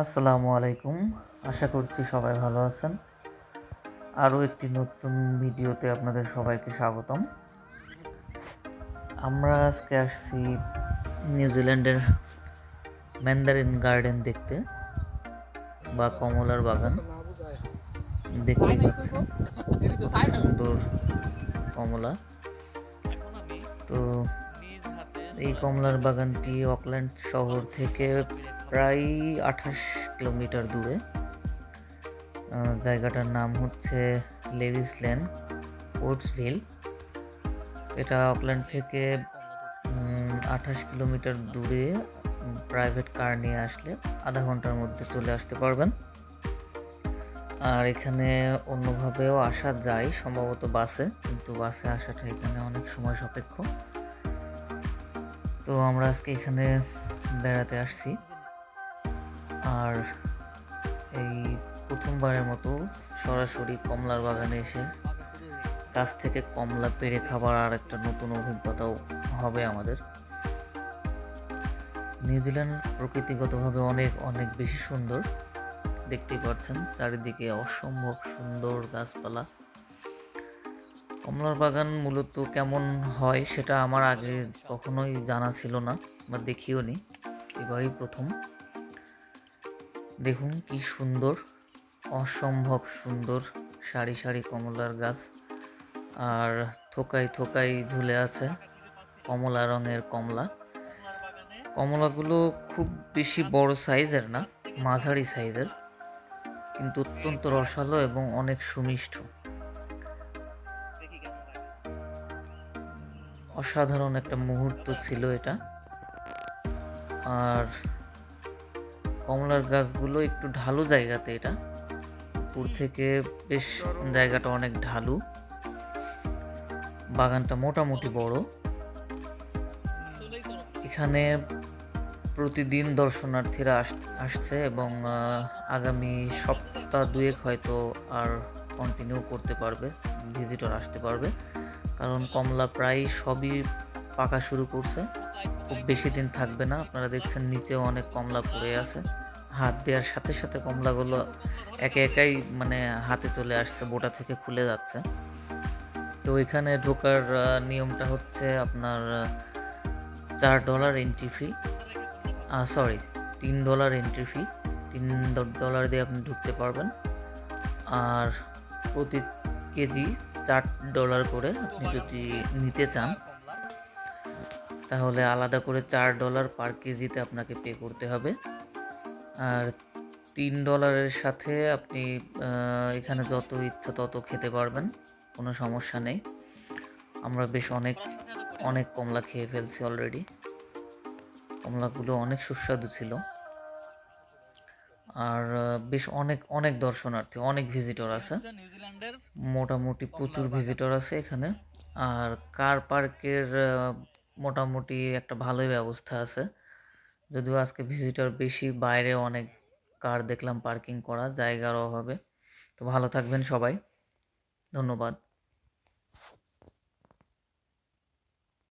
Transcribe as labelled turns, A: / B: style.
A: আসসালামু আলাইকুম। আশা করছি সবাই ভালো আছেন। আরও একটি নতুন ভিডিওতে আপনাদের সবাইকে স্বাগতম। আমরা আজকে আসছি নিউজিল্যান্ডের ম্যান্ডারিন গার্ডেন দেখতে বা কমলার বাগান। দেখতেই পাচ্ছেন কত সুন্দর কমলা। তো এই কমলার বাগানটি অকল্যান্ড শহর থেকে প্রায় 28 কিলোমিটার দূরে। জায়গাটার নাম হচ্ছে লেভিস লেন, পোর্টসভিল। এটা অকল্যান্ড থেকে 28 কিলোমিটার দূরে। প্রাইভেট কার নিয়ে আসলে আধা ঘন্টার মধ্যে চলে আসতে পারবেন। আর এখানে অন্যভাবেও আসা যায়, সম্ভবত বাসে, কিন্তু বাসে আসাটা এখানে অনেক সময় সাপেক্ষ। তো আমরা আজকে এখানে বেড়াতে আসছি, আর এই প্রথমবারের মতো সরাসরি কমলার বাগানে এসে গাছ থেকে কমলা পেড়ে খাবার আর একটা নতুন অভিজ্ঞতাও হবে আমাদের। নিউজিল্যান্ড প্রকৃতিগতভাবে অনেক অনেক বেশি সুন্দর। দেখতেই পাচ্ছেন চারিদিকে অসম্ভব সুন্দর গাছপালা। কমলার বাগান মূলত কেমন হয় সেটা আমার আগে কখনোই জানা ছিল না বা দেখিও নি, এবারই প্রথম। দেখুন কি সুন্দর, অসম্ভব সুন্দর সারি সারি কমলার গাছ, আর থোকায় থোকায় ঝুলে আছে কমলা রঙের কমলা। কমলাগুলো খুব বেশি বড় সাইজের না, মাঝারি সাইজের, কিন্তু অত্যন্ত রসালো এবং অনেক সুমিষ্ট। অসাধারণ একটা মুহূর্ত ছিল এটা। আর কমলার গাছগুলো একটু ঢালু জায়গাতে, এটা উপর থেকে বেশ জায়গাটা অনেক ঢালু। বাগানটা মোটামুটি বড়। এখানে প্রতিদিন দর্শনার্থীরা আসছে এবং আগামী সপ্তাহ দুয়েক হয়তো আর কন্টিনিউ করতে পারবে, ভিজিটর আসতে পারবে, কারণ কমলা প্রায় সবই পাকা শুরু করছে। খুব বেশি দিন থাকবে না। আপনারা দেখছেন নিচেও অনেক কমলা পড়ে আছে, হাত দেওয়ার সাথে সাথে কমলাগুলো একে একাই মানে হাতে চলে আসছে, বোটা থেকে খুলে যাচ্ছে। তো এখানে ঢোকার নিয়মটা হচ্ছে আপনার $4 entry fee, sorry $3 entry fee. $3 দিয়ে আপনি ঢুকতে পারবেন। আর প্রতি কেজি $4 করে আপনি যদি নিতে চান, তাহলে আলাদা করে $4 পার কেজিতে আপনাকে পে করতে হবে। আর $3 সাথে আপনি এখানে যত ইচ্ছা তত খেতে পারবেন, কোনো সমস্যা নেই। আমরা বেশ অনেক অনেক কমলা খেয়ে ফেলছি অলরেডি। কমলাগুলো অনেক সুস্বাদু ছিল। আর বেশ অনেক অনেক দর্শনার্থী, অনেক ভিজিটর আছে, মোটামুটি প্রচুর ভিজিটর আছে এখানে। আর কার পার্কের মোটামুটি একটা ভালোই ব্যবস্থা আছে, যদিও আজকে ভিজিটর বেশি, বাইরে অনেক কার দেখলাম পার্কিং করা, জায়গার অভাবে। তো ভালো থাকবেন সবাই, ধন্যবাদ।